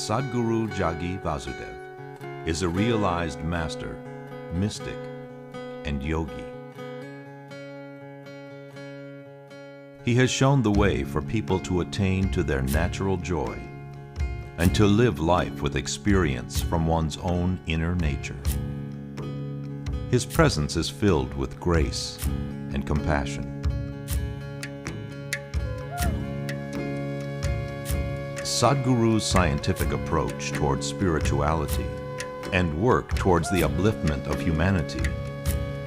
Sadhguru Jagi Vasudev is a realized master, mystic, and yogi. He has shown the way for people to attain to their natural joy and to live life with experience from one's own inner nature. His presence is filled with grace and compassion. Sadhguru's scientific approach towards spirituality and work towards the upliftment of humanity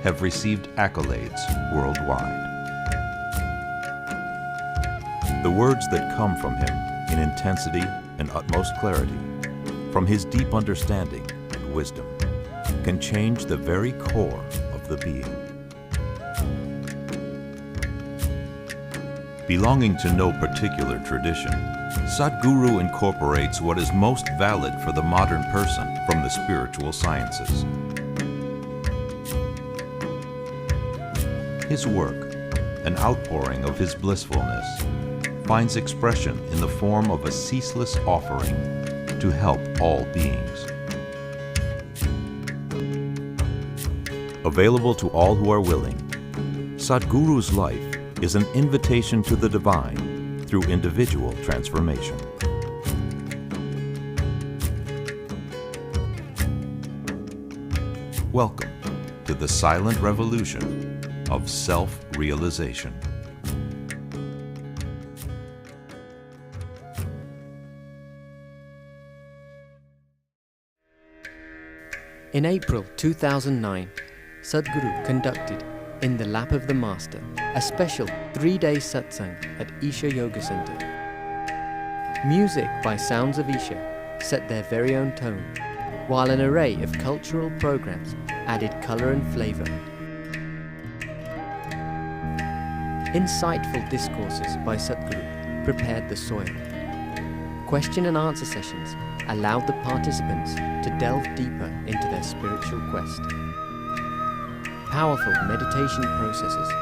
have received accolades worldwide. The words that come from him in intensity and utmost clarity, from his deep understanding and wisdom, can change the very core of the being. Belonging to no particular tradition, Sadhguru incorporates what is most valid for the modern person from the spiritual sciences. His work, an outpouring of his blissfulness, finds expression in the form of a ceaseless offering to help all beings. Available to all who are willing, Sadhguru's life is an invitation to the divine through individual transformation. Welcome to the silent revolution of self-realization. In April 2009, Sadhguru conducted in the Lap of the Master a special 3-day satsang at Isha Yoga Center. Music by Sounds of Isha set their very own tone, while an array of cultural programs added color and flavor. Insightful discourses by Sadhguru prepared the soil. Question and answer sessions allowed the participants to delve deeper into their spiritual quest. Powerful meditation processes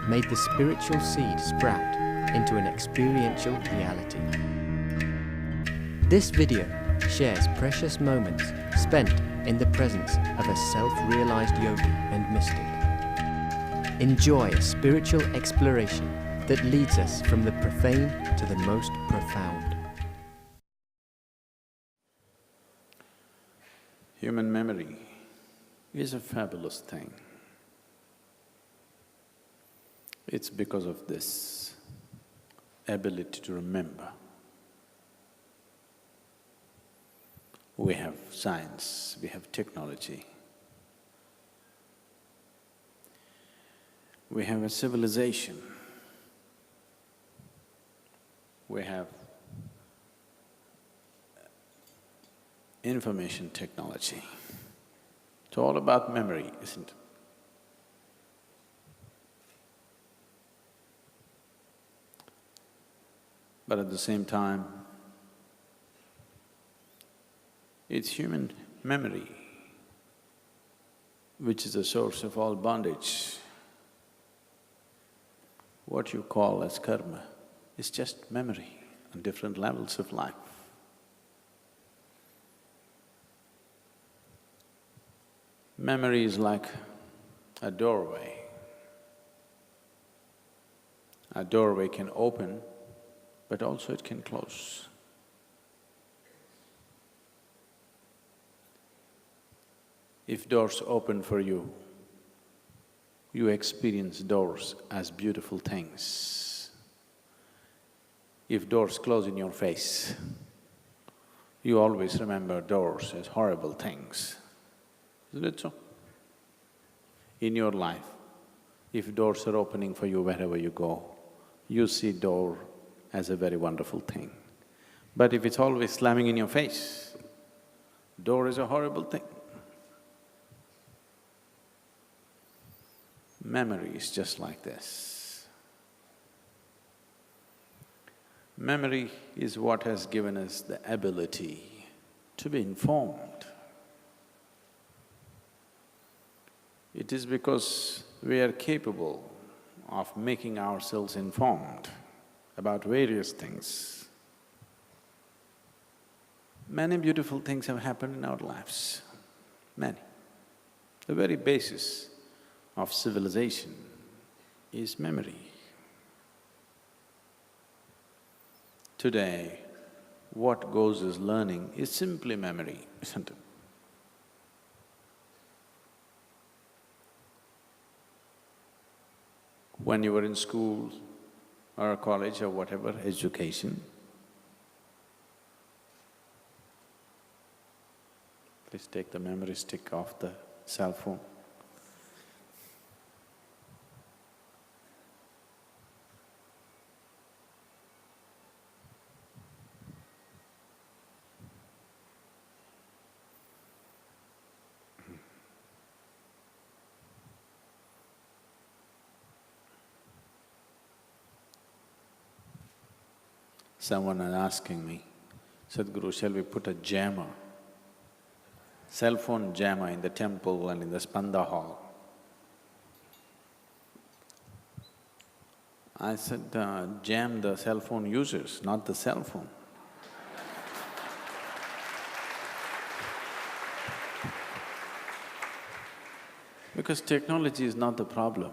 made the spiritual seed sprout into an experiential reality. This video shares precious moments spent in the presence of a self-realized yogi and mystic. Enjoy a spiritual exploration that leads us from the profane to the most profound. Human memory is a fabulous thing. It's because of this ability to remember. We have science, we have technology, we have a civilization, we have information technology. It's all about memory, isn't it? But at the same time, it's human memory which is the source of all bondage. What you call as karma is just memory on different levels of life. Memory is like a doorway. A doorway can open, but also it can close. If doors open for you, you experience doors as beautiful things. If doors close in your face, you always remember doors as horrible things. Isn't it so? In your life, if doors are opening for you wherever you go, you see door as a very wonderful thing. But if it's always slamming in your face, door is a horrible thing. Memory is just like this. Memory is what has given us the ability to be informed. It is because we are capable of making ourselves informed about various things. Many beautiful things have happened in our lives, many. The very basis of civilization is memory. Today, what goes as learning is simply memory, isn't it? When you were in school or college or whatever, education, please take the memory stick off the cell phone. Someone was asking me, Sadhguru, shall we put a jammer, cell phone jammer in the temple and in the Spanda hall? I said, jam the cell phone users, not the cell phone. Because technology is not the problem.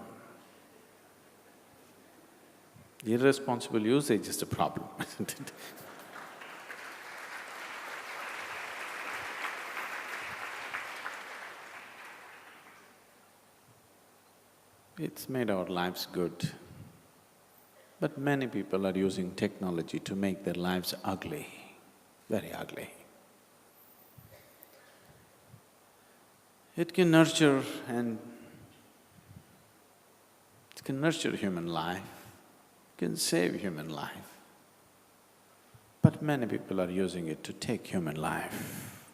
Irresponsible usage is the problem, isn't it? It's made our lives good, but many people are using technology to make their lives ugly, very ugly. It can nurture human life, can save human life, but many people are using it to take human life,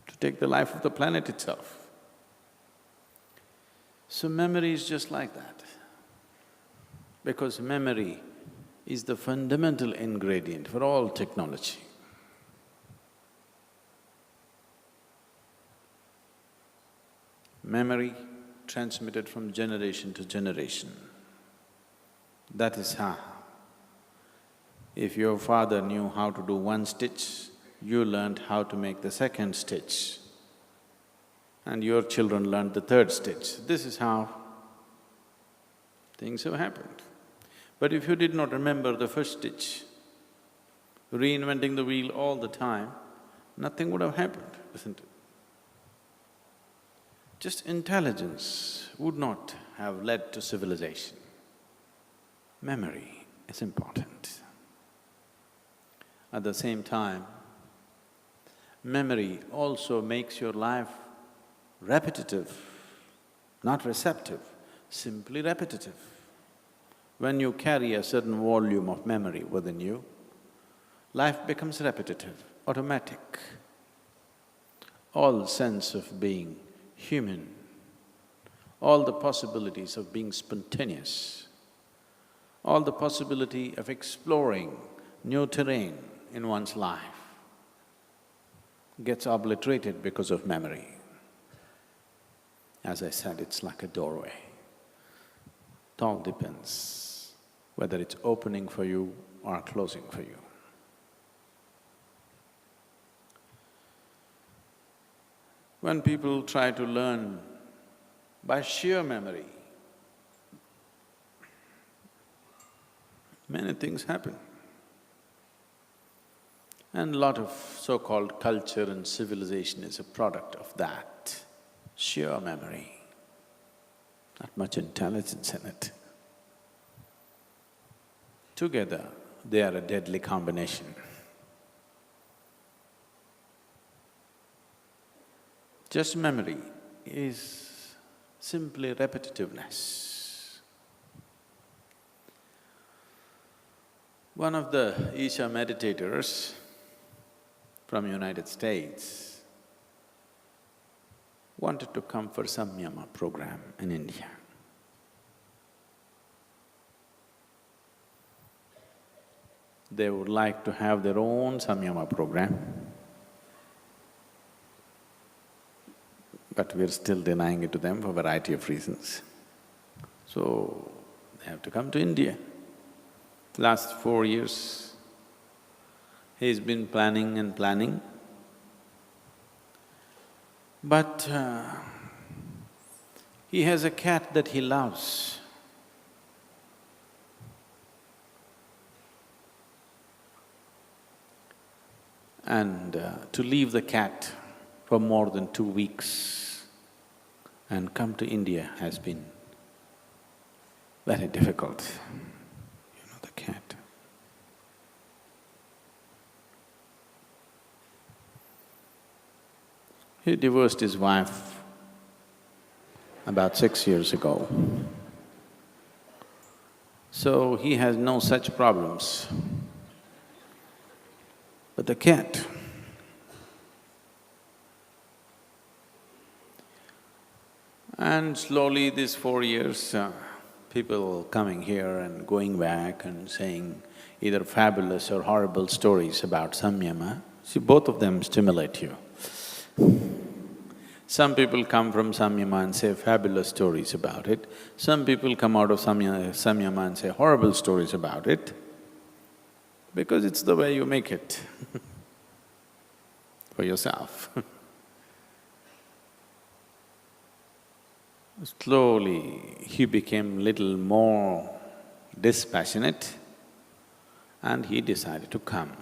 to take the life of the planet itself. So memory is just like that, because memory is the fundamental ingredient for all technology. Memory transmitted from generation to generation. That is how. If your father knew how to do one stitch, you learned how to make the second stitch, and your children learned the third stitch. This is how things have happened. But if you did not remember the first stitch, reinventing the wheel all the time, nothing would have happened, isn't it? Just intelligence would not have led to civilization. Memory is important. At the same time, memory also makes your life repetitive, not receptive, simply repetitive. When you carry a certain volume of memory within you, life becomes repetitive, automatic. All sense of being human, all the possibilities of being spontaneous, all the possibility of exploring new terrain in one's life gets obliterated because of memory. As I said, it's like a doorway. It all depends whether it's opening for you or closing for you. When people try to learn by sheer memory, many things happen. And a lot of so-called culture and civilization is a product of that, sheer memory, not much intelligence in it. Together, they are a deadly combination. Just memory is simply repetitiveness. One of the Isha meditators from United States wanted to come for Samyama program in India. They would like to have their own Samyama program, but we're still denying it to them for a variety of reasons. So, they have to come to India. Last 4 years, he's been planning and planning, But he has a cat that he loves. And to leave the cat for more than 2 weeks and come to India has been very difficult, the cat. He divorced his wife about 6 years ago. So he has no such problems. But the cat, and slowly these 4 years, people coming here and going back and saying either fabulous or horrible stories about Samyama. See, both of them stimulate you. Some people come from Samyama and say fabulous stories about it. Some people come out of Samyama and say horrible stories about it, because it's the way you make it for yourself. Slowly, he became little more dispassionate and he decided to come.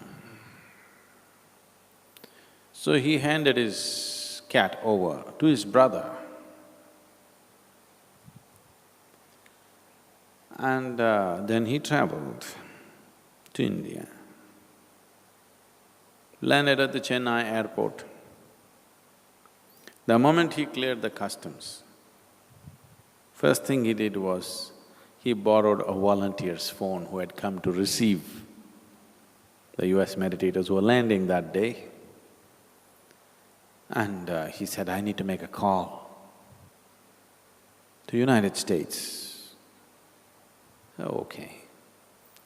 So he handed his cat over to his brother. And then he traveled to India, landed at the Chennai airport. The moment he cleared the customs, first thing he did was, he borrowed a volunteer's phone who had come to receive the US meditators who were landing that day. And he said, I need to make a call to United States. Okay.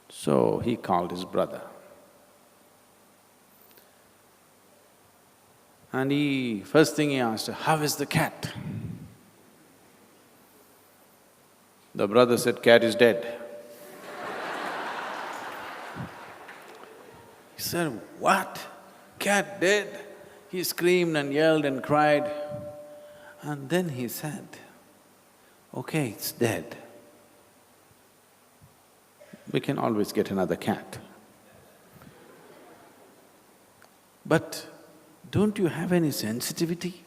So he called his brother. And first thing he asked, how is the cat? The brother said, cat is dead. He said, what? Cat dead? He screamed and yelled and cried. And then he said, okay, it's dead. We can always get another cat. But don't you have any sensitivity?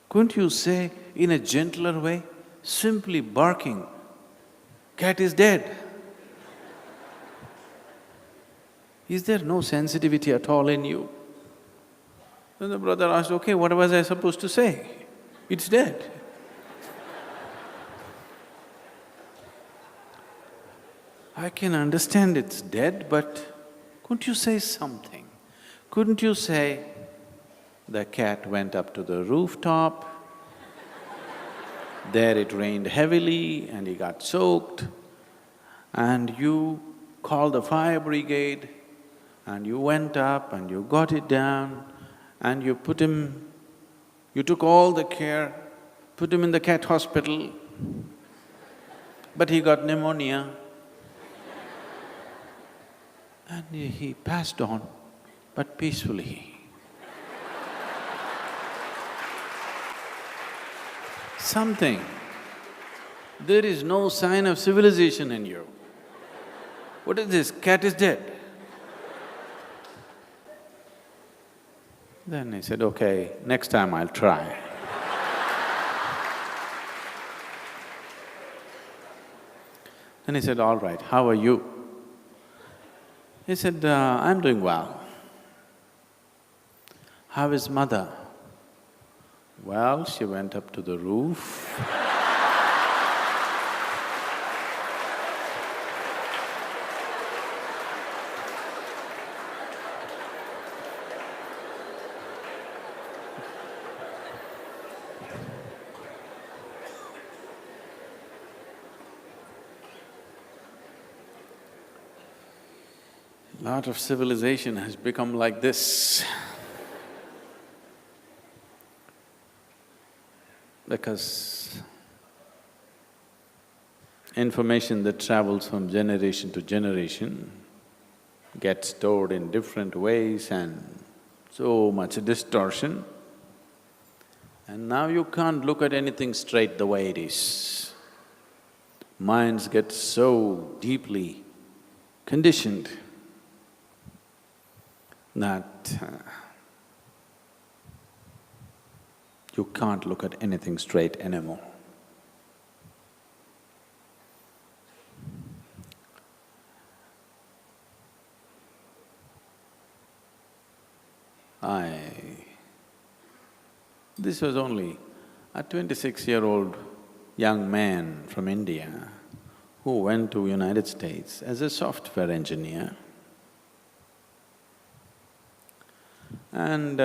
Couldn't you say in a gentler way, simply barking, cat is dead? Is there no sensitivity at all in you? Then the brother asked, okay, what was I supposed to say? It's dead. I can understand it's dead, but couldn't you say something? Couldn't you say, the cat went up to the rooftop, there it rained heavily and he got soaked, and you called the fire brigade, and you went up and you got it down, and you took all the care, put him in the cat hospital, but he got pneumonia. And he passed on, but peacefully. Something. There is no sign of civilization in you. What is this? Cat is dead. Then he said, okay, next time I'll try. Then he said, all right, how are you? He said, I'm doing well. How is mother? Well, she went up to the roof. Lot of civilization has become like this because information that travels from generation to generation gets stored in different ways and so much distortion. And now you can't look at anything straight the way it is. Minds get so deeply conditioned that you can't look at anything straight anymore. This was only a 26-year-old young man from India who went to United States as a software engineer. And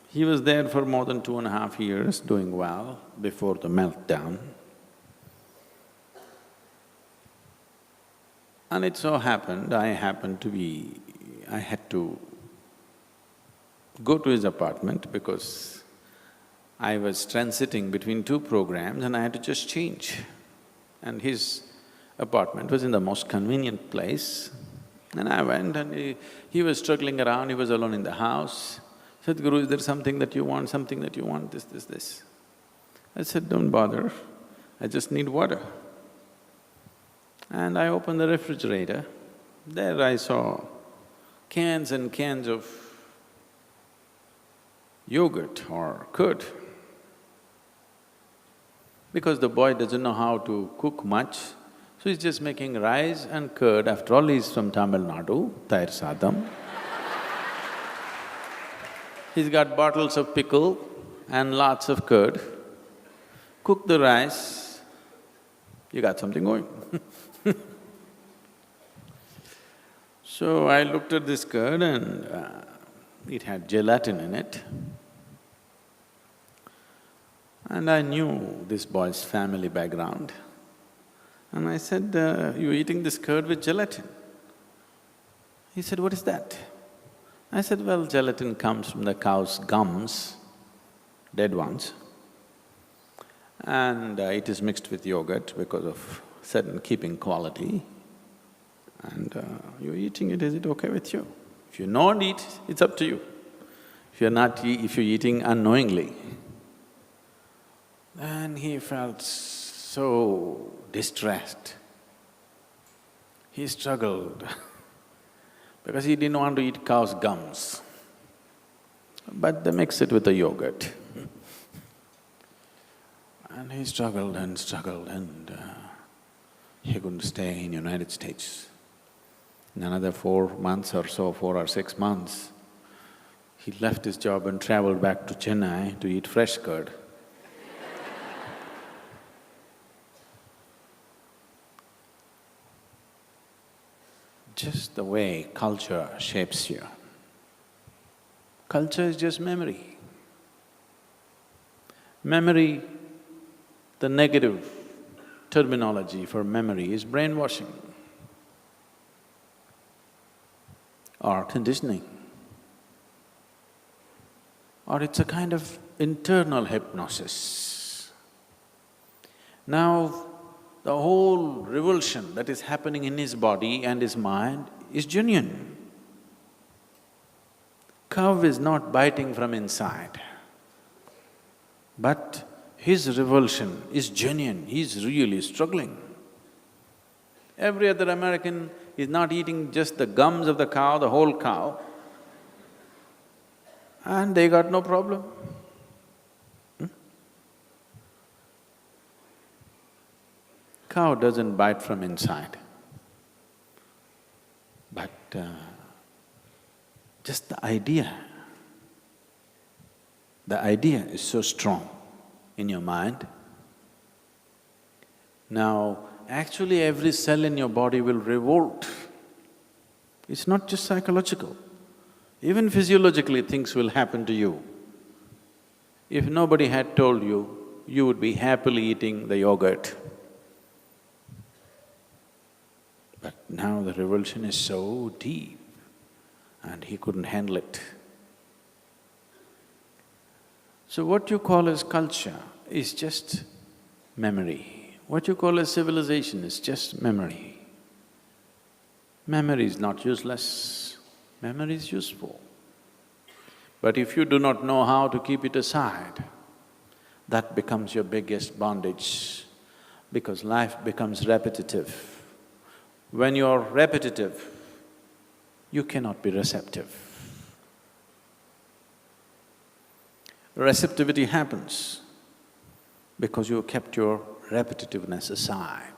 he was there for more than 2.5 years, doing well before the meltdown. And it so happened, I had to go to his apartment because I was transiting between two programs and I had to just change. And his apartment was in the most convenient place. And I went and he was struggling around, he was alone in the house. Sadhguru, is there something that you want, this? I said, don't bother, I just need water. And I opened the refrigerator. There I saw cans and cans of yogurt or curd. Because the boy doesn't know how to cook much, so he's just making rice and curd. After all, he's from Tamil Nadu, Thair Sadam. He's got bottles of pickle and lots of curd. Cook the rice, you got something going. So I looked at this curd and it had gelatin in it. And I knew this boy's family background. And I said, you're eating this curd with gelatin? He said, what is that? I said, well, gelatin comes from the cow's gums, dead ones, and it is mixed with yogurt because of certain keeping quality. And you're eating it, is it okay with you? If you don't eat, it's up to you. If you're eating unknowingly. And he felt so distressed. He struggled because he didn't want to eat cow's gums, but they mix it with the yogurt. And he struggled and he couldn't stay in United States. In another 4 months or so, 4 or 6 months, he left his job and traveled back to Chennai to eat fresh curd. Just the way culture shapes you. Culture is just memory. Memory, the negative terminology for memory is brainwashing or conditioning, or it's a kind of internal hypnosis. Now, the whole revulsion that is happening in his body and his mind is genuine. Cow is not biting from inside, but his revulsion is genuine, he's really struggling. Every other American is not eating just the gums of the cow, the whole cow, and they got no problem. Cow doesn't bite from inside, but just the idea is so strong in your mind. Now, actually every cell in your body will revolt. It's not just psychological, even physiologically things will happen to you. If nobody had told you, you would be happily eating the yogurt. But now the revulsion is so deep and he couldn't handle it. So what you call as culture is just memory. What you call as civilization is just memory. Memory is not useless, memory is useful. But if you do not know how to keep it aside, That becomes your biggest bondage, because life becomes repetitive. When you're repetitive, you cannot be receptive. Receptivity happens because you kept your repetitiveness aside.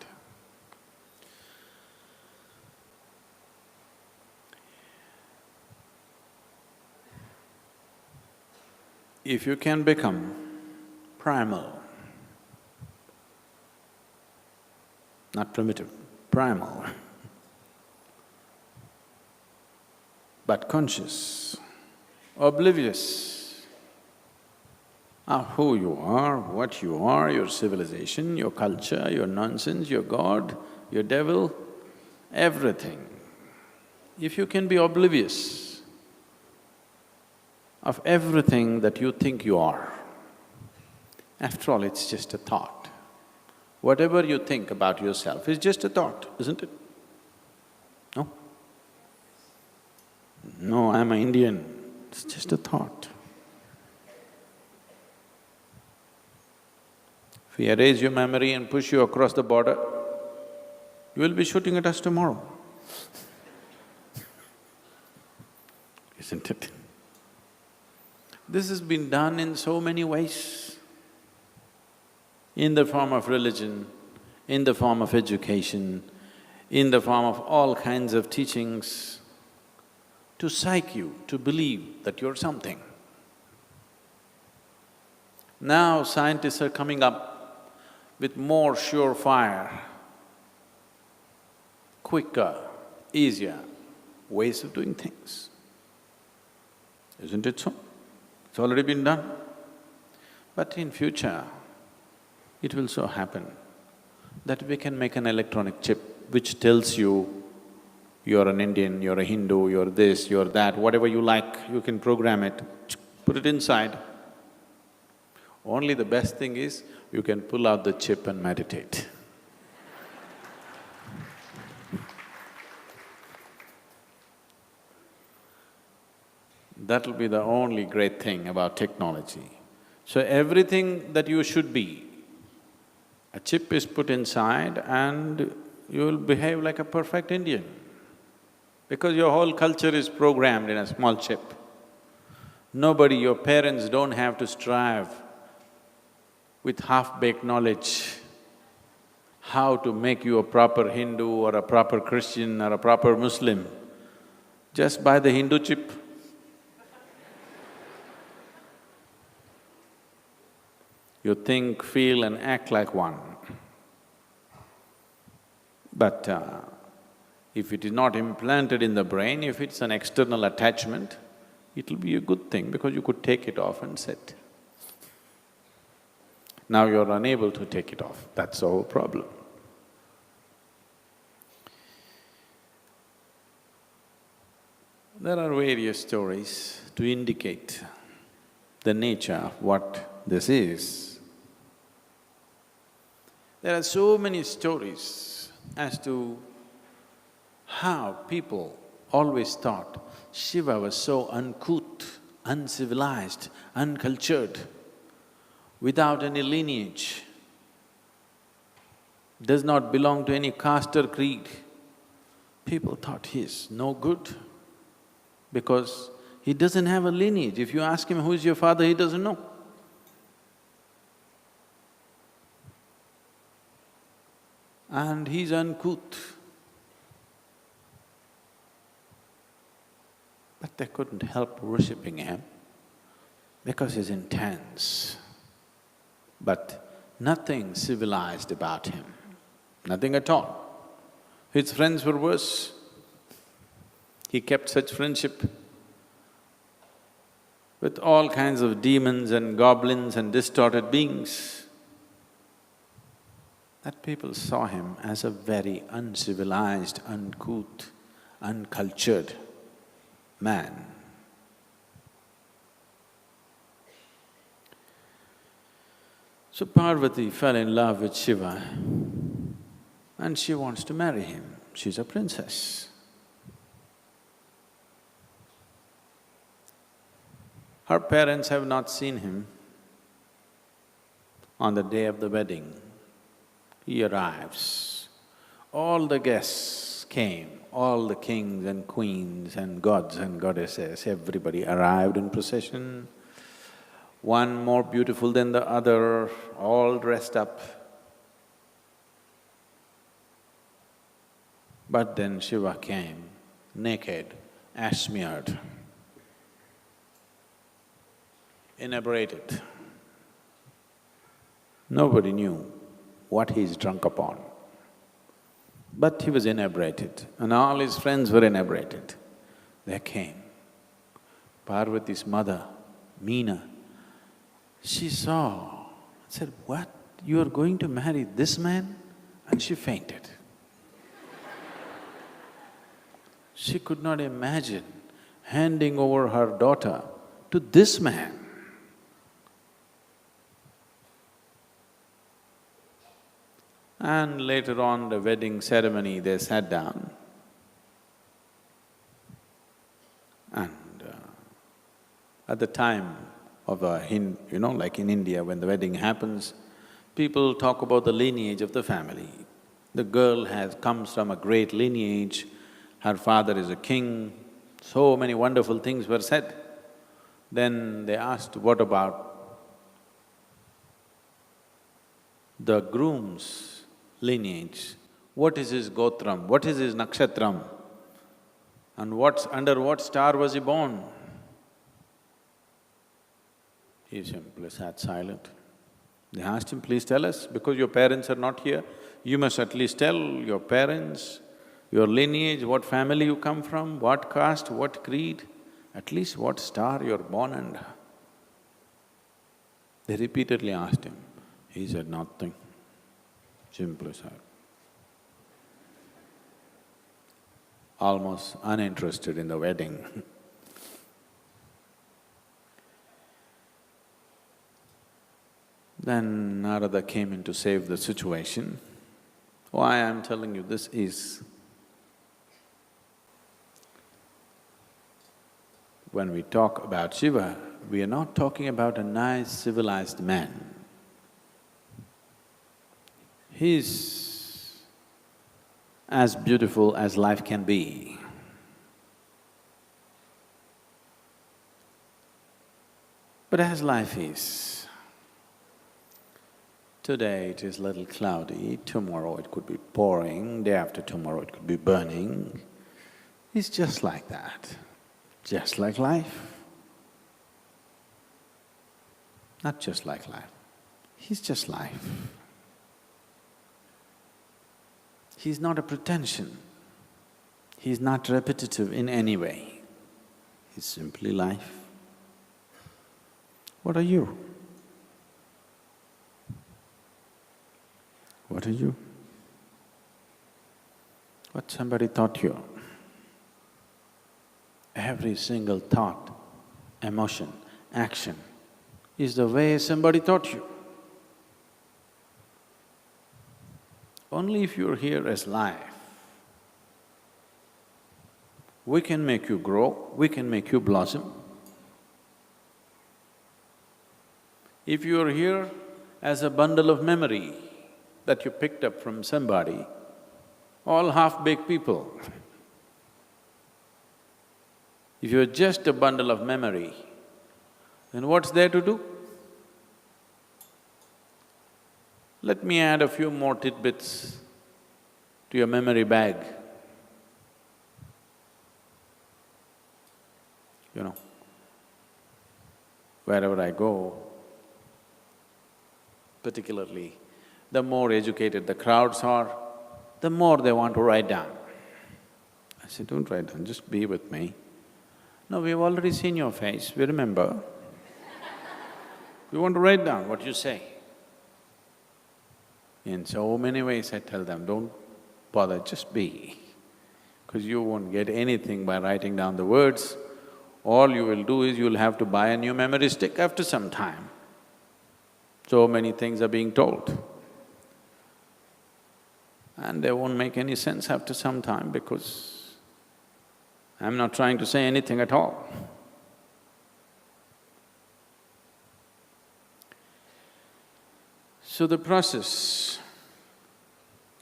If you can become primal, not primitive, primal, but conscious, oblivious of who you are, what you are, your civilization, your culture, your nonsense, your God, your devil, everything. If you can be oblivious of everything that you think you are, after all, it's just a thought. Whatever you think about yourself is just a thought, isn't it? No? No, I'm an Indian, it's just a thought. If we erase your memory and push you across the border, you will be shooting at us tomorrow. Isn't it? This has been done in so many ways, in the form of religion, in the form of education, in the form of all kinds of teachings, to psych you to believe that you're something. Now scientists are coming up with more surefire, quicker, easier ways of doing things. Isn't it so? It's already been done. But in future, it will so happen that we can make an electronic chip which tells you you're an Indian, you're a Hindu, you're this, you're that, whatever you like, you can program it, put it inside. Only the best thing is, you can pull out the chip and meditate. That'll be the only great thing about technology. So everything that you should be, a chip is put inside and you will behave like a perfect Indian, because your whole culture is programmed in a small chip. Nobody, your parents don't have to strive with half-baked knowledge how to make you a proper Hindu or a proper Christian or a proper Muslim. Just buy the Hindu chip. You think, feel and act like one. But if it is not implanted in the brain, if it's an external attachment, it'll be a good thing because you could take it off and sit. Now you're unable to take it off, that's the whole problem. There are various stories to indicate the nature of what this is. There are so many stories as to how people always thought Shiva was so uncouth, uncivilized, uncultured, without any lineage, does not belong to any caste or creed. People thought he's no good because he doesn't have a lineage. If you ask him, who is your father, he doesn't know. And he's uncouth. But they couldn't help worshipping him because he's intense. But nothing civilized about him, nothing at all. His friends were worse. He kept such friendship with all kinds of demons and goblins and distorted beings that people saw him as a very uncivilized, uncouth, uncultured man. So Parvati fell in love with Shiva and she wants to marry him. She's a princess. Her parents have not seen him. On the day of the wedding, he arrives. All the guests came, all the kings and queens and gods and goddesses, everybody arrived in procession, one more beautiful than the other, all dressed up. But then Shiva came, naked, ash-smeared, inebriated. Nobody knew what he's drunk upon. But he was inebriated and all his friends were inebriated. There came Parvati's mother, Meena. She saw, said, "What? You are going to marry this man?" And she fainted. She could not imagine handing over her daughter to this man. And later on the wedding ceremony, they sat down and at the time of like in India, when the wedding happens, people talk about the lineage of the family. The girl comes from a great lineage, her father is a king, so many wonderful things were said. Then they asked, what about the groom's lineage? What is his gotram? What is his nakshatram? And under what star was he born? He simply sat silent. They asked him, "Please tell us, because your parents are not here, you must at least tell your parents, your lineage, what family you come from, what caste, what creed, at least what star you're born under." They repeatedly asked him. He said nothing, simply said. Almost uninterested in the wedding. Then Narada came in to save the situation. Why I'm telling you this is, when we talk about Shiva, we are not talking about a nice civilized man. He's as beautiful as life can be. But as life is, today it is little cloudy, tomorrow it could be pouring, day after tomorrow it could be burning. It's just like that, just like life. Not just like life, he's just life. He's not a pretension, he's not repetitive in any way, he's simply life. What are you? What are you? What somebody taught you. Every single thought, emotion, action is the way somebody taught you. Only if you're here as life, we can make you grow, we can make you blossom. If you're here as a bundle of memory that you picked up from somebody, all half-baked people. If you're just a bundle of memory, then what's there to do? Let me add a few more tidbits to your memory bag. You know, wherever I go, particularly the more educated the crowds are, the more they want to write down. I say, "Don't write down, just be with me." "No, we've already seen your face, we remember. We want to write down what you say." In so many ways I tell them, don't bother, just be, because you won't get anything by writing down the words. All you will do is you'll have to buy a new memory stick after some time. So many things are being told. And they won't make any sense after some time because I'm not trying to say anything at all. So the process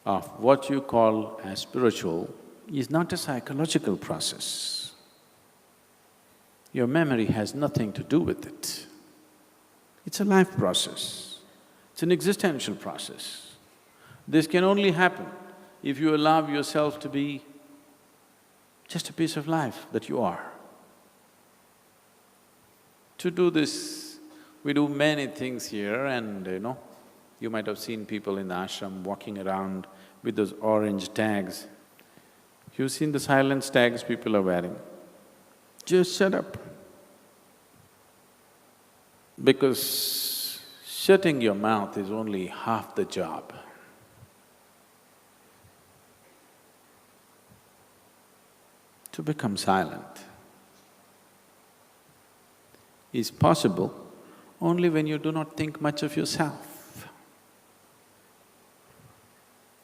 of what you call as spiritual is not a psychological process. Your memory has nothing to do with it. It's a life process, it's an existential process. This can only happen if you allow yourself to be just a piece of life that you are. To do this, we do many things here and you might have seen people in the ashram walking around with those orange tags. You've seen the silence tags people are wearing. Just shut up. Because shutting your mouth is only half the job. To become silent is possible only when you do not think much of yourself.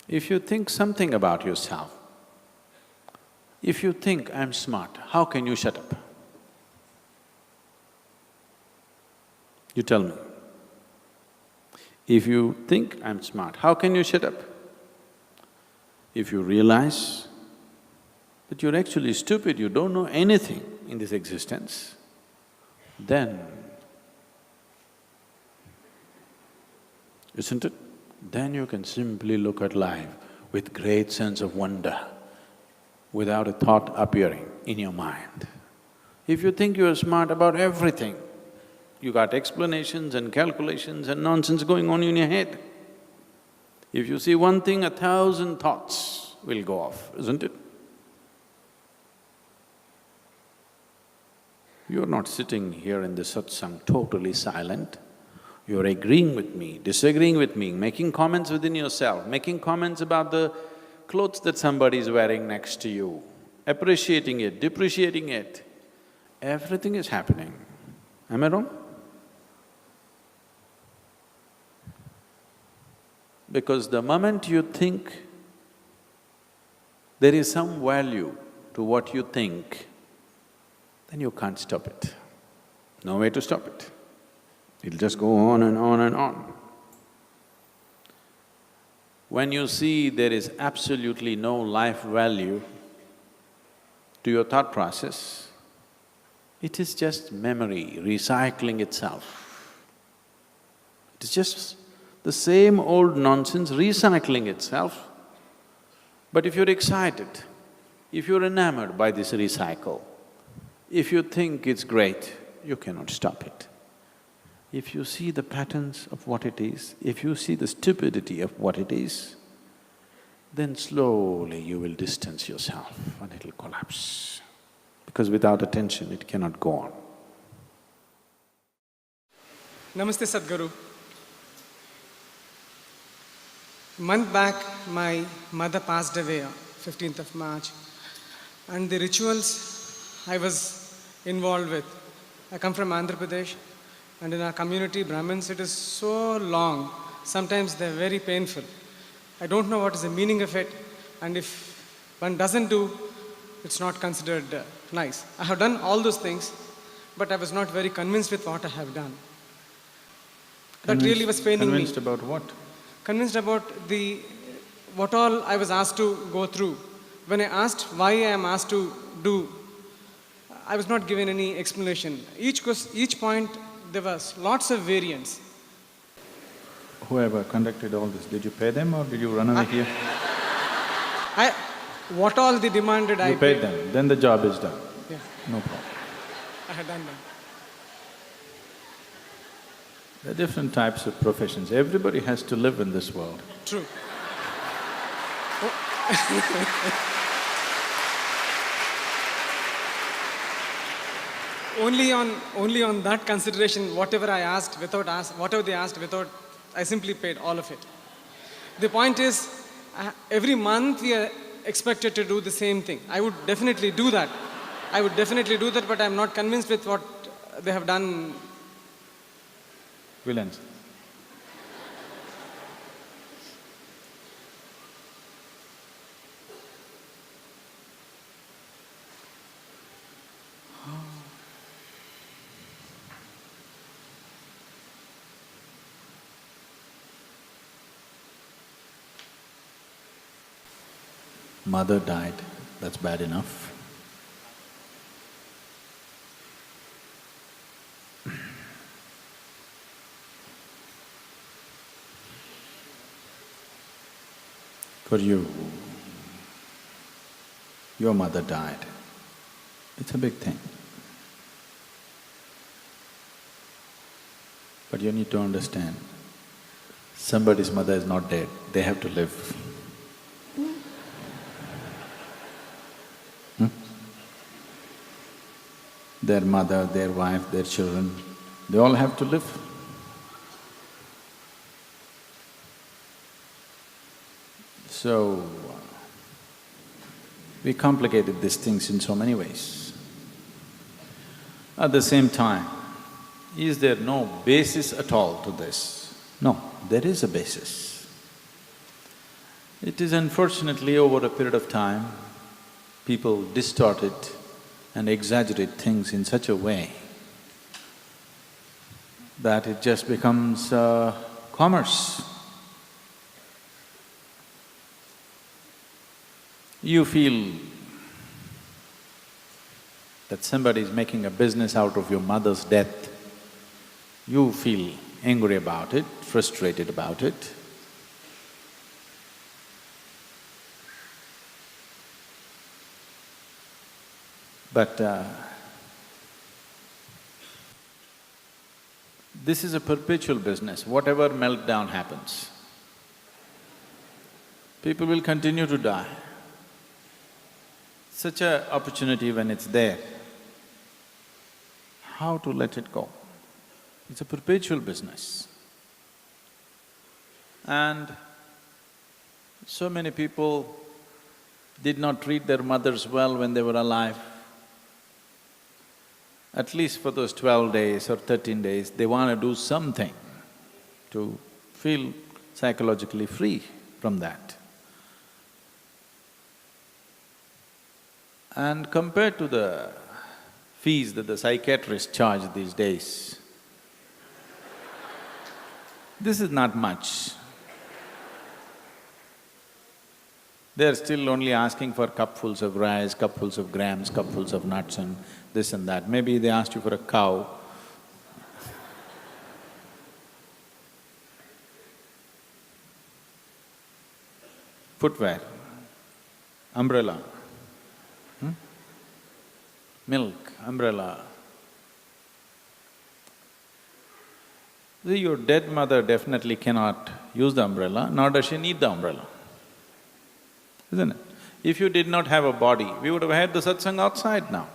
If you think something about yourself, if you think, I'm smart, how can you shut up? You tell me. If you think, I'm smart, how can you shut up? If you realize that you're actually stupid, you don't know anything in this existence, then, isn't it? Then you can simply look at life with great sense of wonder, without a thought appearing in your mind. If you think you are smart about everything, you got explanations and calculations and nonsense going on in your head. If you see one thing, 1,000 thoughts will go off, isn't it? You're not sitting here in the satsang totally silent. You're agreeing with me, disagreeing with me, making comments within yourself, making comments about the clothes that somebody is wearing next to you, appreciating it, depreciating it. Everything is happening. Am I wrong? Because the moment you think there is some value to what you think, then you can't stop it. No way to stop it. It'll just go on and on and on. When you see there is absolutely no life value to your thought process, it is just memory recycling itself. It is just the same old nonsense recycling itself. But if you're excited, if you're enamored by this recycle, if you think it's great, you cannot stop it. If you see the patterns of what it is, if you see the stupidity of what it is, then slowly you will distance yourself and it'll collapse. Because without attention, it cannot go on. Namaste Sadhguru. A month back, my mother passed away, 15th of March, and the rituals I was involved with. I come from Andhra Pradesh, and in our community, Brahmins, it is so long, sometimes they're very painful. I don't know what is the meaning of it, and if one doesn't do, it's not considered nice. I have done all those things, but I was not very convinced with what I have done. That really was paining me. Convinced about what? Convinced about what all I was asked to go through. When I asked why I am asked to do, I was not given any explanation. Each point, there was lots of variance. Whoever conducted all this, did you pay them or did you run away here? What all they demanded, I You paid them, then the job is done. Yeah, No problem. I had done that. There are different types of professions. Everybody has to live in this world. True. Only on that consideration, whatever they asked without, I simply paid all of it. The point is, every month we are expected to do the same thing. I would definitely do that. But I'm not convinced with what they have done. We'll answer. Mother died, that's bad enough. For you, your mother died. It's a big thing. But you need to understand, somebody's mother is not dead, they have to live. Their mother, their wife, their children, they all have to live. So, we complicated these things in so many ways. At the same time, is there no basis at all to this? No, there is a basis. It is unfortunately over a period of time, people distort it and exaggerate things in such a way that it just becomes commerce. You feel that somebody is making a business out of your mother's death, you feel angry about it, frustrated about it. But this is a perpetual business, whatever meltdown happens, people will continue to die. Such an opportunity when it's there, how to let it go? It's a perpetual business. And so many people did not treat their mothers well when they were alive. At least for those 12 days or 13 days, they want to do something to feel psychologically free from that. And compared to the fees that the psychiatrists charge these days, this is not much. They're still only asking for cupfuls of rice, cupfuls of grams, cupfuls of nuts and this and that. Maybe they asked you for a cow. Footwear, umbrella, milk, umbrella. See, your dead mother definitely cannot use the umbrella, nor does she need the umbrella, isn't it? If you did not have a body, we would have had the satsang outside now,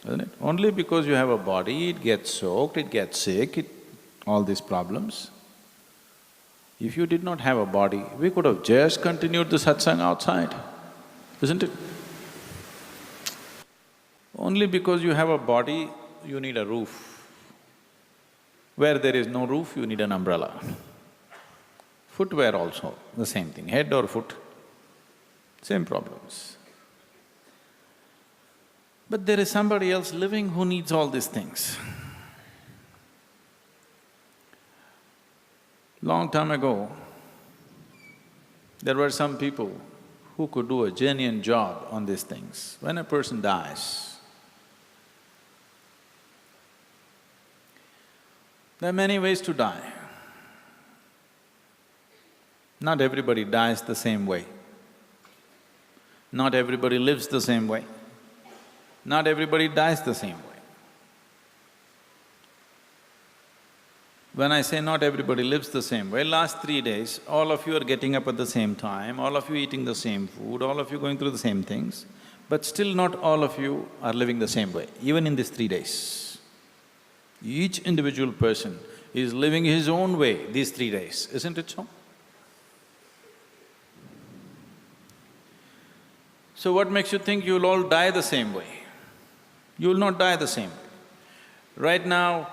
isn't it? Only because you have a body, it gets soaked, it gets sick, all these problems. If you did not have a body, we could have just continued the satsang outside, isn't it? Only because you have a body, you need a roof. Where there is no roof, you need an umbrella. Footwear also, the same thing, head or foot, same problems. But there is somebody else living who needs all these things. Long time ago, there were some people who could do a genuine job on these things. When a person dies, there are many ways to die. Not everybody dies the same way. Not everybody lives the same way. Not everybody dies the same way. When I say not everybody lives the same way, last 3 days, all of you are getting up at the same time, all of you eating the same food, all of you going through the same things, but still not all of you are living the same way, even in these 3 days. Each individual person is living his own way these 3 days, isn't it so? So what makes you think you'll all die the same way? You will not die the same way. Right now,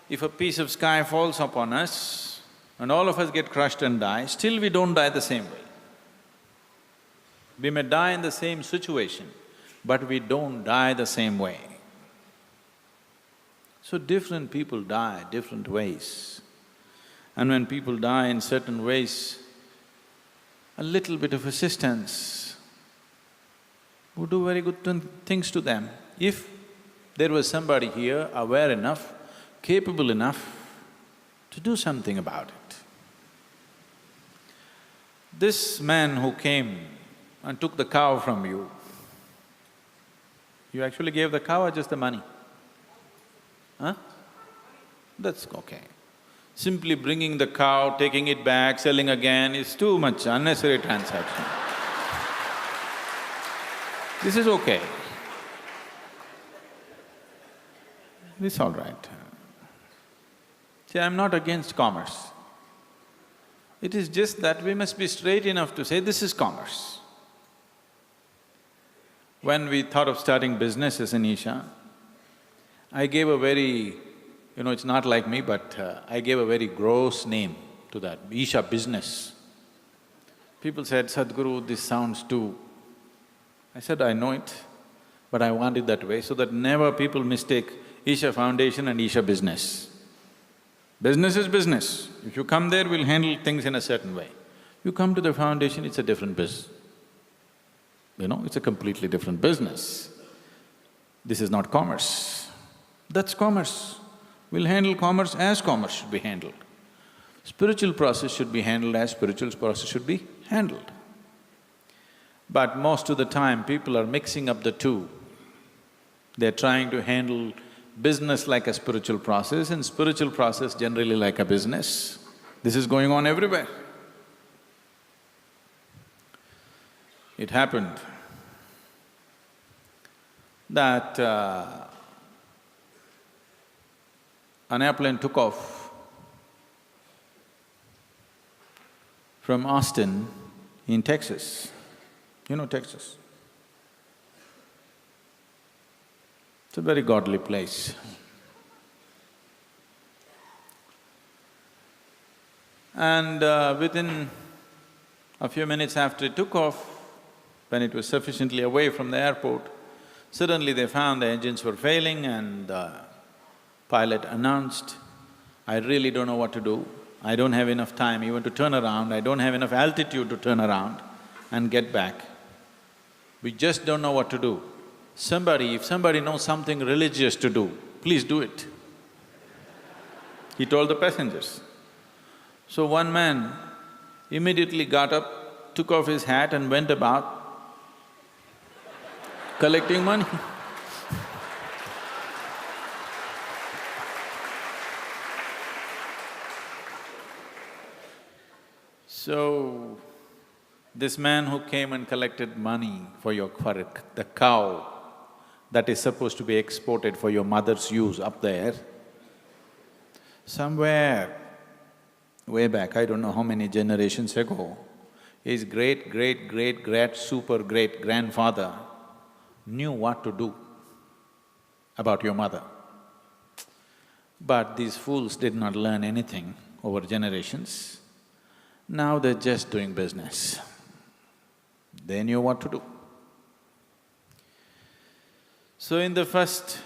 if a piece of sky falls upon us and all of us get crushed and die, still we don't die the same way. We may die in the same situation, but we don't die the same way. So different people die different ways. And when people die in certain ways, a little bit of assistance would do very good things to them. If there was somebody here aware enough, capable enough to do something about it. This man who came and took the cow from you, you actually gave the cow or just the money? Huh? That's okay. Simply bringing the cow, taking it back, selling again is too much unnecessary transaction. This is okay. This is all right. See, I'm not against commerce. It is just that we must be straight enough to say, this is commerce. When we thought of starting businesses in Isha, I gave a very… it's not like me, but I gave a very gross name to that, Isha business. People said, Sadhguru, this sounds too… I said, I know it, but I want it that way so that never people mistake Isha Foundation and Isha business. Business is business. If you come there, we'll handle things in a certain way. You come to the foundation, it's a different biz. It's a completely different business. This is not commerce. That's commerce. We'll handle commerce as commerce should be handled. Spiritual process should be handled as spiritual process should be handled. But most of the time, people are mixing up the two. They're trying to handle business like a spiritual process and spiritual process generally like a business. This is going on everywhere. It happened that an airplane took off from Austin in Texas. You know Texas? It's a very godly place. And within a few minutes after it took off, when it was sufficiently away from the airport, suddenly they found the engines were failing and the pilot announced, I really don't know what to do. I don't have enough time even to turn around, I don't have enough altitude to turn around and get back. We just don't know what to do. If somebody knows something religious to do, please do it. He told the passengers. So one man immediately got up, took off his hat and went about collecting money. So, this man who came and collected money for the cow that is supposed to be exported for your mother's use up there, somewhere way back, I don't know how many generations ago, his great-great-great-great-super-great-grandfather knew what to do about your mother. But these fools did not learn anything over generations. Now they're just doing business. They knew what to do. So in the first,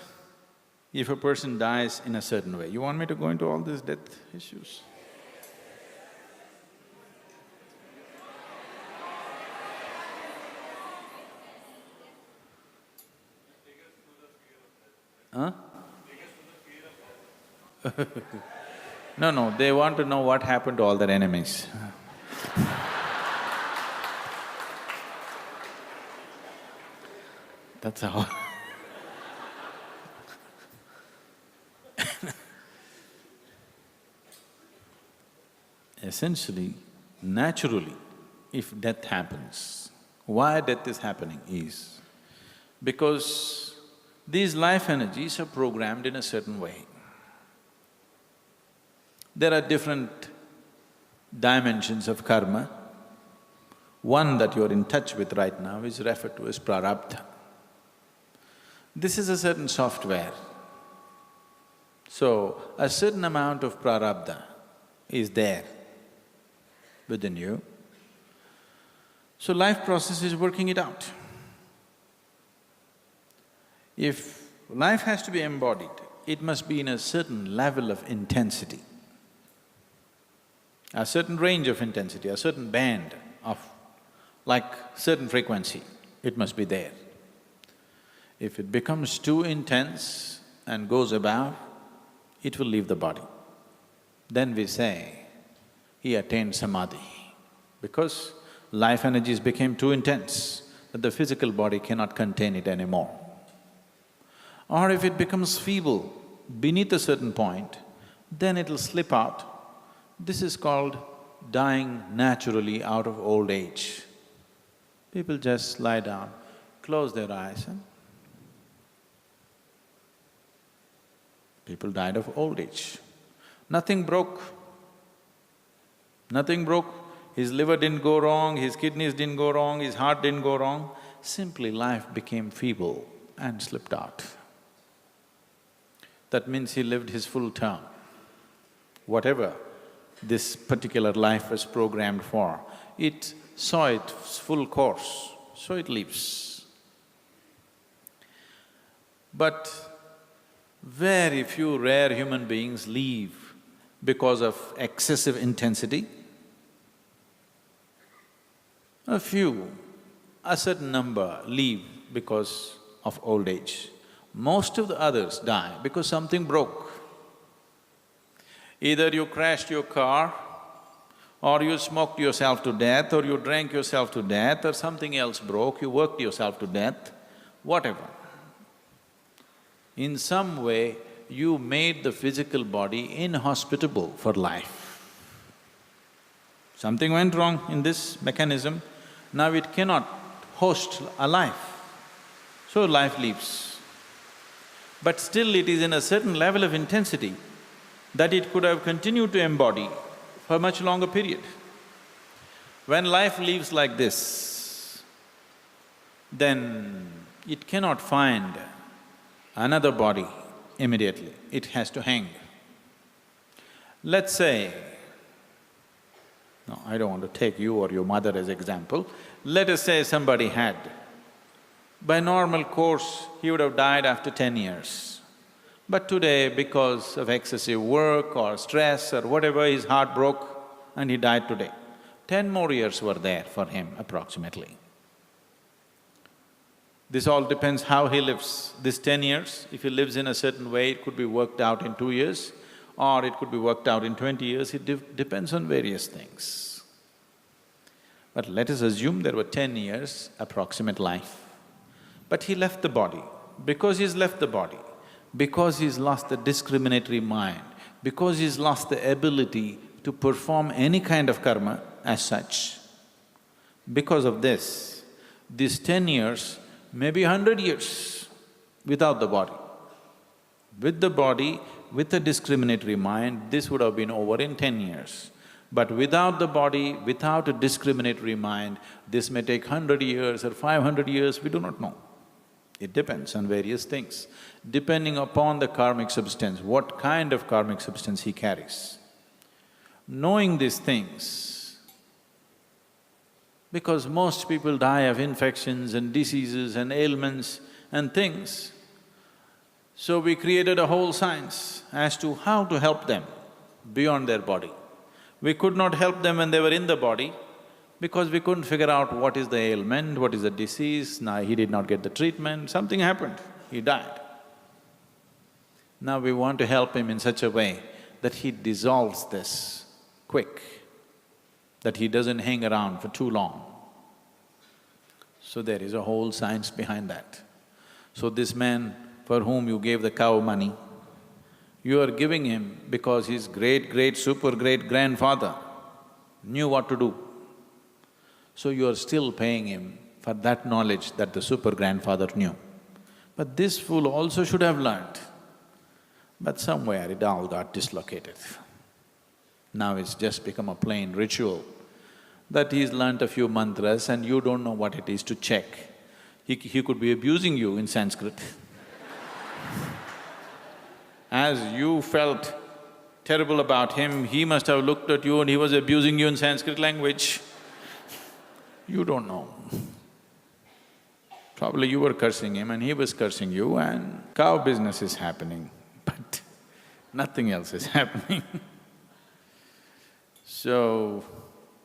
if a person dies in a certain way, you want me to go into all these death issues? Huh? No, they want to know what happened to all their enemies. That's all. Essentially, naturally, if death happens, why death is happening is because these life energies are programmed in a certain way. There are different dimensions of karma. One that you're in touch with right now is referred to as prarabdha. This is a certain software. So, a certain amount of prarabdha is there within you. So life process is working it out. If life has to be embodied, it must be in a certain level of intensity, a certain range of intensity, a certain band of like certain frequency, it must be there. If it becomes too intense and goes above, it will leave the body. Then we say, he attained samadhi, because life energies became too intense that the physical body cannot contain it anymore. Or if it becomes feeble beneath a certain point, then it'll slip out. This is called dying naturally out of old age. People just lie down, close their eyes and people died of old age. Nothing broke. Nothing broke. His liver didn't go wrong, his kidneys didn't go wrong, his heart didn't go wrong. Simply life became feeble and slipped out. That means he lived his full term. Whatever this particular life was programmed for, it saw its full course, so it leaves. But very few rare human beings leave because of excessive intensity. A few, a certain number leave because of old age. Most of the others die because something broke. Either you crashed your car, or you smoked yourself to death, or you drank yourself to death, or something else broke, you worked yourself to death, whatever. In some way, you made the physical body inhospitable for life. Something went wrong in this mechanism, now it cannot host a life, so life leaves. But still it is in a certain level of intensity that it could have continued to embody for a much longer period. When life leaves like this, then it cannot find another body immediately, it has to hang. Let's say, no, I don't want to take you or your mother as example. Let us say somebody had, by normal course, he would have died after 10 years. But today, because of excessive work or stress or whatever, his heart broke and he died today. 10 more years were there for him approximately. This all depends how he lives. This 10 years, if he lives in a certain way, it could be worked out in 2 years, or it could be worked out in 20 years, it depends on various things. But let us assume there were 10 years approximate life. But he left the body. Because he's left the body, because he's lost the discriminatory mind, because he's lost the ability to perform any kind of karma as such, because of this, these 10 years may be 100 years without the body. With the body, with a discriminatory mind, this would have been over in 10 years. But without the body, without a discriminatory mind, this may take 100 years or 500 years, we do not know. It depends on various things, depending upon the karmic substance, what kind of karmic substance he carries. Knowing these things, because most people die of infections and diseases and ailments and things, so we created a whole science as to how to help them beyond their body. We could not help them when they were in the body, because we couldn't figure out what is the ailment, what is the disease. Now he did not get the treatment, something happened, he died. Now we want to help him in such a way that he dissolves this quick, that he doesn't hang around for too long. So there is a whole science behind that. So this man for whom you gave the cow money, you are giving him because his great-great-super-great-grandfather knew what to do. So you are still paying him for that knowledge that the super-grandfather knew. But this fool also should have learnt, but somewhere it all got dislocated. Now it's just become a plain ritual that he's learnt a few mantras and you don't know what it is to check. He could be abusing you in Sanskrit. As you felt terrible about him, he must have looked at you and he was abusing you in Sanskrit language. You don't know. Probably you were cursing him and he was cursing you and cow business is happening, but nothing else is happening. So,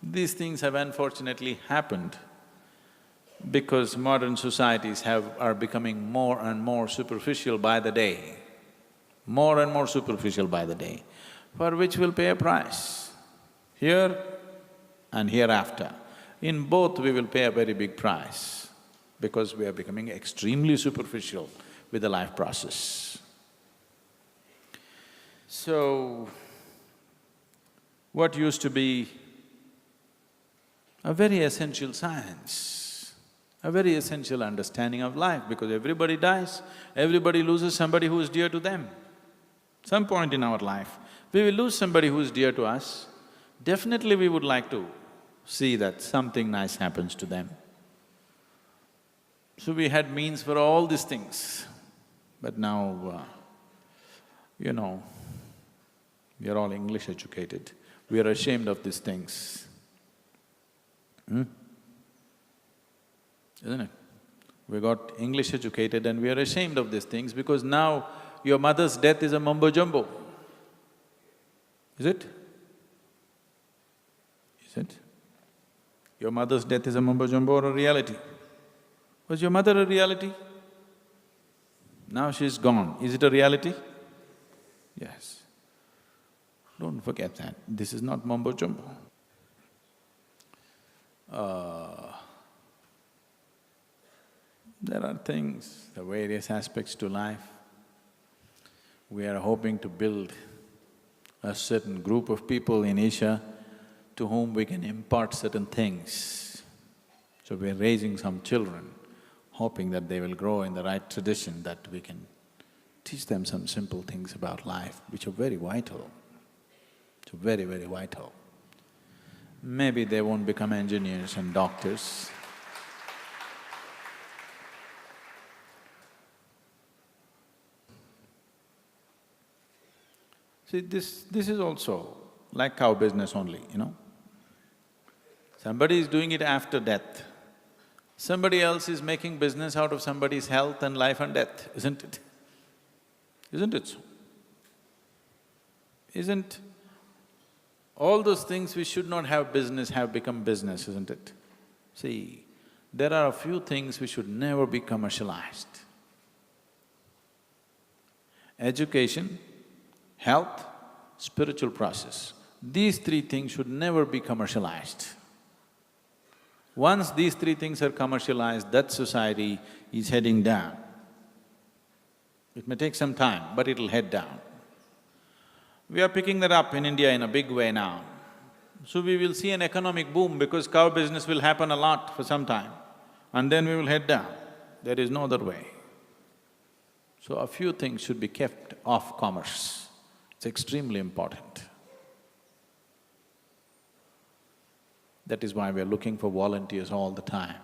these things have unfortunately happened because modern societies are becoming more and more superficial by the day, more and more superficial by the day, for which we'll pay a price, here and hereafter. In both we will pay a very big price, because we are becoming extremely superficial with the life process. So, what used to be a very essential science, a very essential understanding of life, because everybody dies, everybody loses somebody who is dear to them. Some point in our life, we will lose somebody who is dear to us. Definitely we would like to see that something nice happens to them. So we had means for all these things, but now, you know, we are all English educated, we are ashamed of these things. Isn't it? We got English educated and we are ashamed of these things because now your mother's death is a mumbo-jumbo. Is it? Is it? Your mother's death is a mumbo-jumbo or a reality? Was your mother a reality? Now she's gone. Is it a reality? Yes. Don't forget that. This is not mumbo-jumbo. There are things, the various aspects to life. We are hoping to build a certain group of people in Asia to whom we can impart certain things. So we are raising some children, hoping that they will grow in the right tradition, that we can teach them some simple things about life, which are very vital, which are very, very vital. Maybe they won't become engineers and doctors. See, this is also like cow business only, you know. Somebody is doing it after death. Somebody else is making business out of somebody's health and life and death, isn't it? Isn't it so? Isn't all those things which should not have business have become business, isn't it? See, there are a few things which should never be commercialized. Education, health, spiritual process. These three things should never be commercialized. Once these three things are commercialized, that society is heading down. It may take some time, but it'll head down. We are picking that up in India in a big way now. So we will see an economic boom because cow business will happen a lot for some time and then we will head down. There is no other way. So a few things should be kept off commerce. It's extremely important. That is why we are looking for volunteers all the time.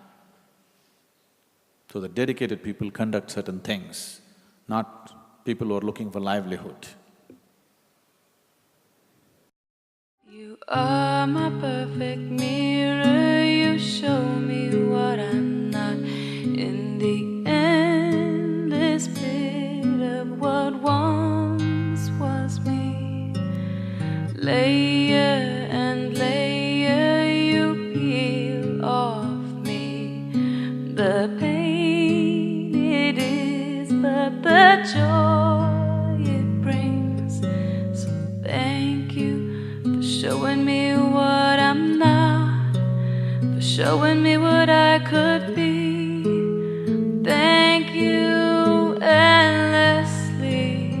So the dedicated people conduct certain things, not people who are looking for livelihood. You are my perfect mirror, you show me what I'm not. In the endless pit of what once was me, layer and layer you peel off me. The pain it is, but the joy it brings. So thank you for showing me what I'm not, for showing me what I could be. Thank you endlessly.